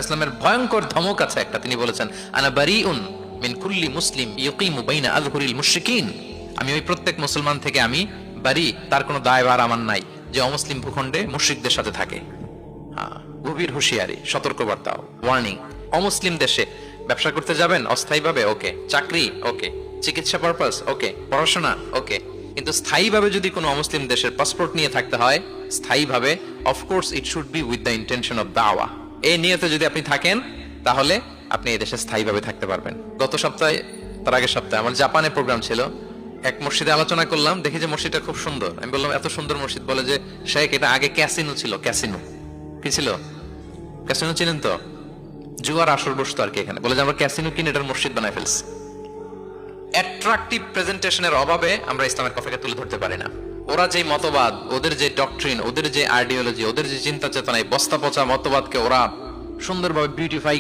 ইসলামের ভয়ঙ্কর ধমক আছে একটা, তিনি বলেছেন আনা বারিউন মিন কুল্লি মুসলিম ইয়ুকিমু বাইনা আযহুরিল মুশরিকিন, আমি ওই প্রত্যেক মুসলমান থেকে আমি বারি, তার কোনো দায়ভার আমার নাই যে অমুসলিম ভূখণ্ডে মুশরিকদের সাথে থাকে। গভীর হুঁশিয়ারি, সতর্কবার্তা, ওয়ার্নিং। অমুসলিম দেশে ব্যবসা করতে যাবেন অস্থায়ীভাবে, ওকে, চাকরি ওকে, চিকিৎসা পারপাস ওকে, পড়াশোনা ওকে, কিন্তু স্থায়ীভাবে যদি কোনো অমুসলিম দেশের পাসপোর্ট নিয়ে থাকতে হয়, স্থায়ীভাবে, of course it should be with the intention of দাওয়া। এই নিয়তে যদি আপনি থাকেন তাহলে আপনি এই দেশে স্থায়ীভাবে থাকতে পারবেন। গত সপ্তাহে, তার আগের সপ্তাহে আমার জাপানে প্রোগ্রাম ছিল, এক মসজিদে আলোচনা করলাম, দেখি যে মসজিদটা খুব সুন্দর। আমি বললাম এত সুন্দর মসজিদ, বলে যে শেখ এটা আগে ক্যাসিনো ছিল। ক্যাসিনো কি ছিল? ক্যাসিনো চিনেন তো? জুয়ার আসর বসতো আর কি এখানে। বলে যে আমরা ক্যাসিনো কিনে এটার মসজিদ বানাই ফেলছি। অ্যাট্রাকটিভ প্রেজেন্টেশনের অভাবে আমরা ইসলামের কথাকে তুলে ধরতে পারি না। ওরা যে মতবাদ, ওদের যে ডক্ট্রিন, ওদের যে আইডিওলজি, ওদের যে চিন্তা চেতনা, এই বস্তা পচা মতবাদকে ওরা সুন্দরভাবে বিউটিফাই